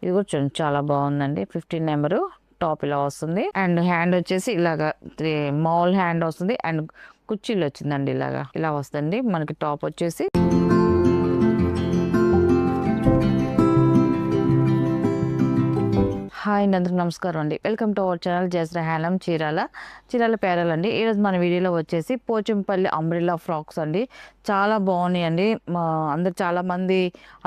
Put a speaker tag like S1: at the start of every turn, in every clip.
S1: ఇది కూడా చూడండి చాలా బాగుందండి. 15 నెంబరు టాప్ ఇలా వస్తుంది. అండ్ హ్యాండ్ వచ్చేసి ఇలాగా మాల్ హ్యాండ్ వస్తుంది. అండ్ కుర్చీలు వచ్చిందండి. ఇలా వస్తుంది మనకి టాప్ వచ్చేసి. హాయ్ అందరికి నమస్కారం అండి. Welcome to our channel Jasra handloom Chirala పేరలు అండి. ఈరోజు మన వీడియోలో వచ్చేసి పోచంపల్లి అంబ్రెల్లా ఫ్రాక్స్ అండి. చాలా బాగున్నాయండి. అందరు చాలా మంది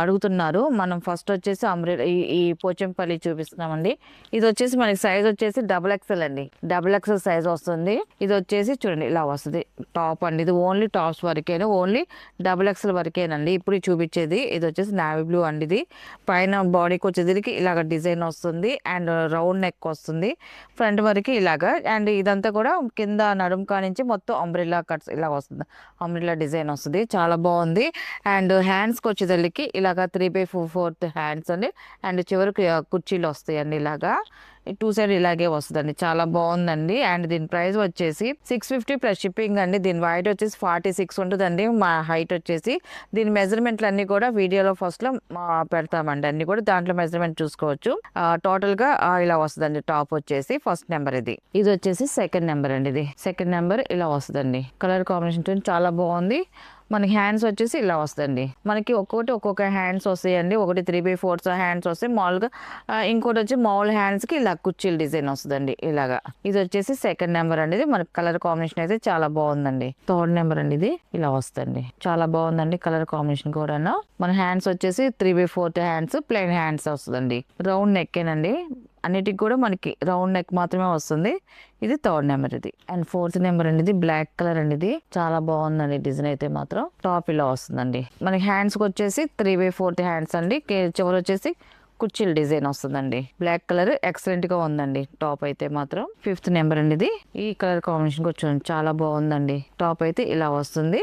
S1: అడుగుతున్నారు. మనం ఫస్ట్ వచ్చేసి అంబ్రెల్లా ఈ పోచంపల్లి చూపిస్తున్నామండి. ఇది వచ్చేసి మనకి సైజ్ వచ్చేసి XXL అండి. XXL సైజ్ వస్తుంది. ఇది వచ్చేసి చూడండి ఇలా వస్తుంది టాప్ అండి. ఇది ఓన్లీ టాప్స్ వరకేనా, ఓన్లీ XXL వరకేనండి ఇప్పుడు చూపించేది. ఇది వచ్చేసి నావీ బ్లూ అండి. ఇది పైన బాడీకి వచ్చేసరికి ఇలాగ డిజైన్ వస్తుంది. అండ్ రౌండ్ నెక్ వస్తుంది ఫ్రంట్ వరకు ఇలాగా. అండ్ ఇదంతా కూడా కింద నడుము కానించి మొత్తం అంబ్రెల్లా కట్స్ ఇలా వస్తుంది. అంబ్రెల్లా డిజైన్ వస్తుంది. చాలా బాగుంది. అండ్ హ్యాండ్స్కి వచ్చేసరికి ఇలాగా 3/4 హ్యాండ్స్ అండి. అండ్ చివరికి కుర్చీలు వస్తాయండి. ఇలాగా 2 సైడ్ ఇలాగే వస్తుందండి. చాలా బాగుందండి. అండ్ దీని ప్రైస్ వచ్చేసి 650 ప్లస్ షిప్పింగ్ అండి. దీని వైట్ వచ్చేసి 46 ఉంటుందండి. మా హైట్ వచ్చేసి దీని మెజర్మెంట్లు అన్ని కూడా వీడియోలో ఫస్ట్ లో పెడతామండి. అన్ని కూడా దాంట్లో మెజర్మెంట్ చూసుకోవచ్చు. టోటల్ గా ఇలా వస్తుందండి. టాప్ వచ్చేసి ఫస్ట్ నెంబర్. ఇది వచ్చేసి సెకండ్ నెంబర్ అండి. ఇది సెకండ్ నెంబర్ ఇలా వస్తుందండి. కలర్ కాంబినేషన్ చాలా బాగుంది. మనకి హ్యాండ్స్ వచ్చేసి ఇలా వస్తుంది. మనకి ఒక్కొక్క హ్యాండ్స్ వస్తాయండి. ఒకటి 3/4 హ్యాండ్స్ వస్తాయి మామూలుగా. ఇంకోటి వచ్చి మామూలు హ్యాండ్స్ కి ఇలా కుర్చీలు డిజైన్ వస్తుందండి. ఇలాగా ఇది వచ్చేసి సెకండ్ నెంబర్ అండి. ఇది మనకి కలర్ కాంబినేషన్ అయితే చాలా బాగుందండి. థర్డ్ నెంబర్ అండి. ఇది ఇలా వస్తుంది. చాలా బాగుందండి కలర్ కాంబినేషన్ కూడా. మన హ్యాండ్స్ వచ్చేసి 3/4 హ్యాండ్స్ ప్లెయిన్ హ్యాండ్స్ వస్తుందండి. రౌండ్ నెక్కేనండి. అన్నిటికి కూడా మనకి రౌండ్ నెక్ మాత్రమే వస్తుంది. ఇది థర్డ్ నెంబర్. ఇది అండ్ ఫోర్త్ నెంబర్ అండి. ఇది బ్లాక్ కలర్ అండి. ఇది చాలా బాగుందండి. డిజైన్ అయితే మాత్రం టాప్ ఇలా వస్తుందండి. మనకి హ్యాండ్స్ కి వచ్చేసి 3/4 హ్యాండ్స్ అండి. చివరి వచ్చేసి కుర్చీల డిజైన్ వస్తుందండి. బ్లాక్ కలర్ ఎక్సలెంట్ గా ఉందండి టాప్ అయితే మాత్రం. ఫిఫ్త్ నెంబర్ అండి. ఇది ఈ కలర్ కాంబినేషన్ వచ్చి చాలా బాగుందండి. టాప్ అయితే ఇలా వస్తుంది.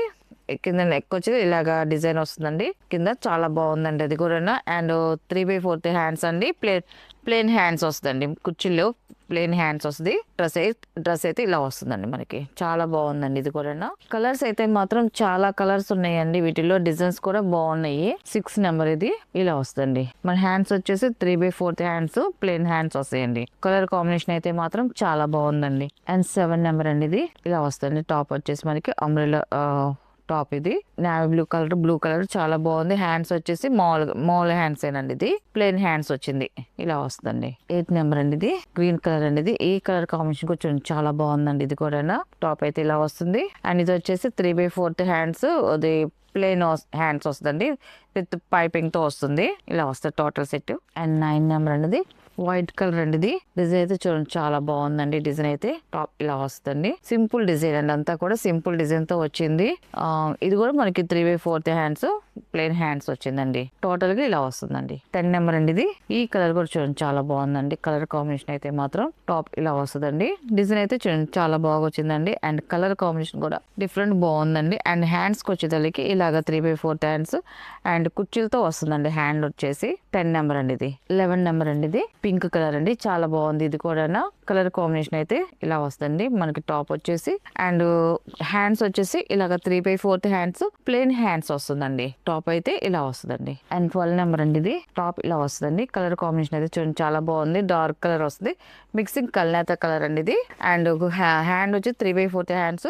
S1: కింద నెక్ వచ్చి ఇలాగా డిజైన్ వస్తుందండి. కింద చాలా బాగుందండి అది కూడా. అండ్ 3/4 హ్యాండ్స్ అండి. ప్లేన్ హ్యాండ్స్ వస్తుందండి. కుర్చీలో ప్లేన్ హ్యాండ్స్ వస్తుంది. డ్రెస్ అయితే ఇలా వస్తుందండి. మనకి చాలా బాగుందండి. ఇది కూడా కలర్స్ అయితే మాత్రం చాలా కలర్స్ ఉన్నాయండి. వీటిలో డిజైన్స్ కూడా బాగున్నాయి. 6 నెంబర్. ఇది ఇలా వస్తుంది. మన హ్యాండ్స్ వచ్చేసి 3/4 హ్యాండ్స్ ప్లేన్ హ్యాండ్స్ వస్తాయండి. కలర్ కాంబినేషన్ అయితే మాత్రం చాలా బాగుందండి. అండ్ 7 నెంబర్ అండి. ఇది ఇలా వస్తుంది. టాప్ వచ్చేసి మనకి అంబ్రెల్లా టాప్. ఇది నావీ బ్లూ కలర్ చాలా బాగుంది. హ్యాండ్స్ వచ్చేసి మామూలు హ్యాండ్స్ ఏనండి. ఇది ప్లెయిన్ హ్యాండ్స్ వచ్చింది. ఇలా వస్తుందండి. 8 నెంబర్ అండి. ఇది గ్రీన్ కలర్ అండి. ఇది ఈ కలర్ కాంబినేషన్ కొంచెం చాలా బాగుందండి. ఇది కూడా టాప్ అయితే ఇలా వస్తుంది. అండ్ ఇది వచ్చేసి 3/4 హ్యాండ్స్. అది ప్లెయిన్ హ్యాండ్స్ వస్తుందండి. విత్ పైపింగ్ తో వస్తుంది. ఇలా వస్తుంది టోటల్ సెట్. అండ్ 9 నెంబర్ అనేది వైట్ కలర్ అండి. ఇది డిజైన్ అయితే చూడండి చాలా బాగుందండి. డిజైన్ అయితే టాప్ ఇలా వస్తుంది. సింపుల్ డిజైన్ అండి. అంతా కూడా సింపుల్ డిజైన్ తో వచ్చింది. ఇది కూడా మనకి 3/4 హ్యాండ్స్ ప్లెయిన్ హ్యాండ్స్ వచ్చిందండి. టోటల్ గా ఇలా వస్తుందండి. 10 నెంబర్ అండి. ఇది ఈ కలర్ కూడా చూడండి చాలా బాగుందండి. కలర్ కాంబినేషన్ అయితే మాత్రం టాప్ ఇలా వస్తుందండి. డిజైన్ అయితే చూడండి చాలా బాగా వచ్చిందండి. అండ్ కలర్ కాంబినేషన్ కూడా డిఫరెంట్ బాగుందండి. అండ్ హ్యాండ్స్ కి వచ్చేదానికి ఇలాగా 3/4 హ్యాండ్స్ అండ్ కుర్చీలతో వస్తుందండి. హ్యాండ్ వచ్చేసి 10 నెంబర్ అండి. ఇది 11 నెంబర్ అండి. ఇది పింక్ కలర్ అండి. చాలా బాగుంది. ఇది కూడా కలర్ కాంబినేషన్ అయితే ఇలా వస్తుంది. మనకి టాప్ వచ్చేసి అండ్ హ్యాండ్స్ వచ్చేసి ఇలాగ 3/4 హ్యాండ్స్ ప్లెయిన్ హ్యాండ్స్ వస్తుందండి. టాప్ అయితే ఇలా వస్తుందండి. అండ్ 12 నెంబర్ అండి. ఇది టాప్ ఇలా వస్తుందండి. కలర్ కాంబినేషన్ అయితే చూడండి చాలా బాగుంది. డార్క్ కలర్ వస్తుంది. మిక్సింగ్ కల్నేత కలర్ అండి. ఇది అండ్ హ్యాండ్ వచ్చి 3/4 హ్యాండ్స్.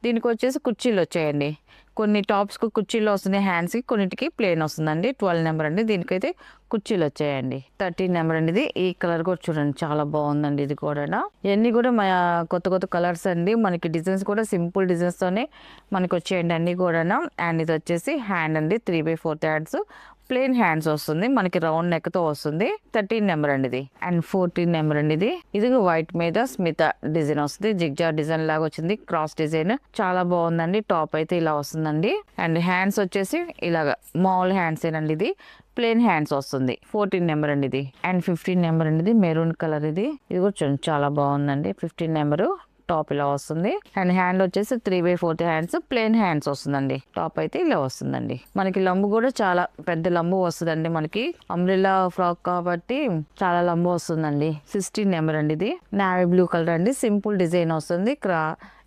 S1: దీనికి వచ్చేసి కుర్చీలు వచ్చాయండి. కొన్ని టాప్స్ కు కుర్చీలు వస్తున్నాయి. హ్యాండ్స్ కి కొన్నిటికి ప్లేన్ వస్తుందండి. 12 నెంబర్ అండి. దీనికైతే కుర్చీలు వచ్చాయండి. 13 నెంబర్ అండి. ఇది ఈ కలర్ కూడా చూడండి చాలా బాగుందండి. ఇది కూడా ఇవన్నీ కూడా కొత్త కలర్స్ అండి. మనకి డిజైన్స్ కూడా సింపుల్ డిజైన్స్ తోనే మనకి వచ్చేయండి అన్ని కూడా. అండ్ ఇది వచ్చేసి హ్యాండ్ అండి. 3/4 హ్యాండ్స్ ప్లెయిన్ హ్యాండ్స్ వస్తుంది. మనకి రౌండ్ నెక్ తో వస్తుంది. 13 నెంబర్ అండి. ఇది అండ్ 14 నెంబర్ అండి. ఇది వైట్ మీద స్మిత డిజైన్ వస్తుంది. జిగ్జా డిజైన్ లాగా వచ్చింది. క్రాస్ డిజైన్ చాలా బాగుందండి. టాప్ అయితే ఇలా వస్తుందండి. అండ్ హ్యాండ్స్ వచ్చేసి ఇలాగా మామూలు హ్యాండ్స్ ఏనండి. ఇది ప్లెయిన్ హ్యాండ్స్ వస్తుంది. 14 నెంబర్ అండి. ఇది అండ్ 15 నెంబర్ అండి. ఇది మెరూన్ కలర్. ఇది కూడా చూడండి చాలా బాగుందండి. 15 నెంబరు టాప్ ఇలా వస్తుంది. అండ్ హ్యాండ్ వచ్చేసి 3/4 హ్యాండ్స్ ప్లెయిన్ హ్యాండ్స్ వస్తుందండి. టాప్ అయితే ఇలా వస్తుందండి. మనకి లంబు కూడా చాలా పెద్ద లంబు వస్తుందండి. మనకి అంబ్రెల్లా ఫ్రాక్ కాబట్టి చాలా లంబు వస్తుందండి. 16 నెంబర్ అండి. ఇది నావీ బ్లూ కలర్ అండి. సింపుల్ డిజైన్ వస్తుంది.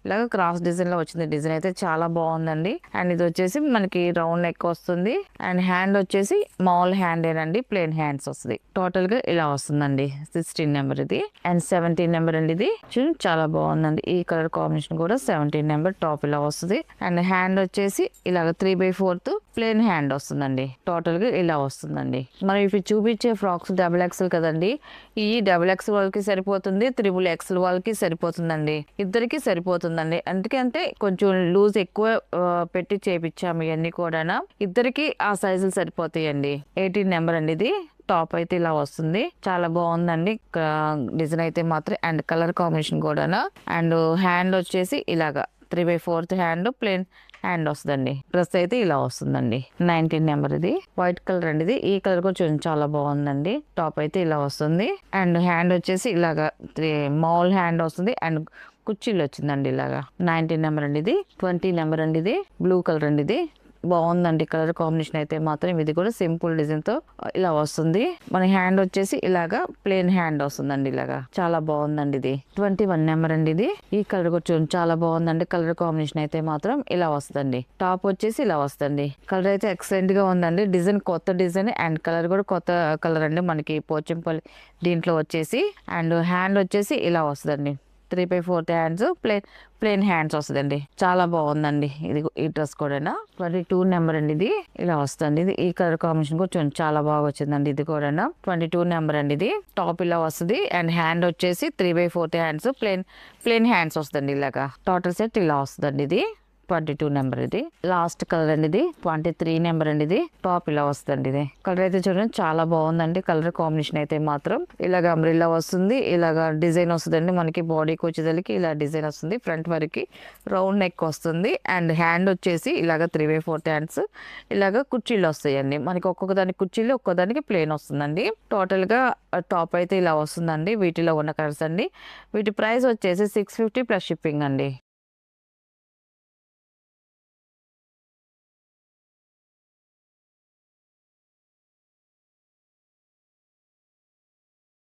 S1: ఇలాగ క్రాస్ డిజైన్ లో వచ్చింది. డిజైన్ అయితే చాలా బాగుందండి. అండ్ ఇది వచ్చేసి మనకి రౌండ్ నెక్ వస్తుంది. అండ్ హ్యాండ్ వచ్చేసి స్మాల్ హ్యాండ్ ఏనండి, ప్లెయిన్ హ్యాండ్స్ వస్తుంది. టోటల్ గా ఇలా వస్తుందండి. 16 నెంబర్ ఇది. అండ్ 17 నెంబర్ అండి ఇది. చాలా బాగుందండి. ఈ కలర్ కాంబినేషన్ కూడా 17 నెంబర్ టాప్ ఇలా వస్తుంది. అండ్ హ్యాండ్ వచ్చేసి ఇలాగ 3/4 ప్లెయిన్ హ్యాండ్ వస్తుందండి. టోటల్ గా ఇలా వస్తుందండి. మనం ఇవి చూపించే ఫ్రాక్స్ XXL కదండి. ఈ XXL వాళ్ళకి సరిపోతుంది, XXL వాళ్ళకి సరిపోతుందండి. ఇద్దరికి సరిపోతుందండి. ఎందుకంటే కొంచెం లూజ్ ఎక్కువ పెట్టి చేపించాము ఇవన్నీ కూడా. ఇద్దరికి ఆ సైజులు సరిపోతాయండి. 18 నెంబర్ అండి ఇది. టాప్ అయితే ఇలా వస్తుంది. చాలా బాగుందండి డిజైన్ అయితే మాత్రం. అండ్ కలర్ కాంబినేషన్ కూడా. అండ్ హ్యాండ్ వచ్చేసి ఇలాగా 3/4 హ్యాండ్ ప్లెయిన్ హ్యాండ్ వస్తుందండి. డ్రెస్ అయితే ఇలా వస్తుందండి. 19 నెంబర్ ఇది. వైట్ కలర్ అండి ఇది. ఈ కలర్ కూడా చాలా బాగుందండి. టాప్ అయితే ఇలా వస్తుంది. అండ్ హ్యాండ్ వచ్చేసి ఇలాగా స్మాల్ హ్యాండ్ వస్తుంది. అండ్ కుర్చీలు వచ్చిందండి ఇలాగా. 19 నెంబర్ అండి ఇది. 20 నెంబర్ అండి ఇది. బ్లూ కలర్ అండి ఇది. బాగుందండి కలర్ కాంబినేషన్ అయితే మాత్రం. ఇది కూడా సింపుల్ డిజైన్ తో ఇలా వస్తుంది. మన హ్యాండ్ వచ్చేసి ఇలాగా ప్లెయిన్ హ్యాండ్ వస్తుందండి. ఇలాగా చాలా బాగుందండి ఇది. 21 నెంబర్ అండి ఇది. ఈ కలర్ కూడా చాలా బాగుందండి. కలర్ కాంబినేషన్ అయితే మాత్రం ఇలా వస్తుందండి. టాప్ వచ్చేసి ఇలా వస్తుంది. కలర్ అయితే ఎక్సలెంట్ గా ఉందండి. డిజైన్ కొత్త డిజైన్ అండ్ కలర్ కూడా కొత్త కలర్ అండి మనకి పోచంపల్లి దీంట్లో వచ్చేసి. అండ్ హ్యాండ్ వచ్చేసి ఇలా వస్తుందండి. 3/4 హ్యాండ్స్ ప్లెయిన్ హ్యాండ్స్ వస్తుందండి. చాలా బాగుందండి ఇది. ఈ డ్రెస్ కూడా 22 నెంబర్ అండి ఇది. ఇలా వస్తుంది. ఇది ఈ కలర్ కాంబినేషన్ కూడా చాలా బాగా వచ్చిందండి. ఇది కూడా 22 నెంబర్ అండి ఇది. టాప్ ఇలా వస్తుంది. అండ్ హ్యాండ్ వచ్చేసి 3/4 హ్యాండ్స్ ప్లెయిన్ హ్యాండ్స్ వస్తుంది. ఇలాగా టోటల్ సెట్ ఇలా వస్తుందండి ఇది. 22 నెంబర్ ఇది. లాస్ట్ కలర్ అండి ఇది. 23 నెంబర్ అండి ఇది. టాప్ ఇలా వస్తుందండి. ఇది కలర్ అయితే చూడండి చాలా బాగుందండి. కలర్ కాంబినేషన్ అయితే మాత్రం ఇలాగ అంబ్రిల్లా వస్తుంది. ఇలాగ డిజైన్ వస్తుందండి. మనకి బాడీకి వచ్చేసరికి ఇలా డిజైన్ వస్తుంది. ఫ్రంట్ వరకు రౌండ్ నెక్ వస్తుంది. అండ్ హ్యాండ్ వచ్చేసి ఇలాగ 3/4 హ్యాండ్స్ ఇలాగ కుర్చీలు వస్తాయండి. మనకి ఒక్కొక్క దానికి కుర్చీలు, ఒక్కొక్క దానికి ప్లేన్ వస్తుందండి. టోటల్ గా టాప్ అయితే ఇలా వస్తుందండి. వీటిలో ఉన్న కలర్స్ అండి. వీటి ప్రైస్ వచ్చేసి 650 ప్లస్ షిప్పింగ్ అండి.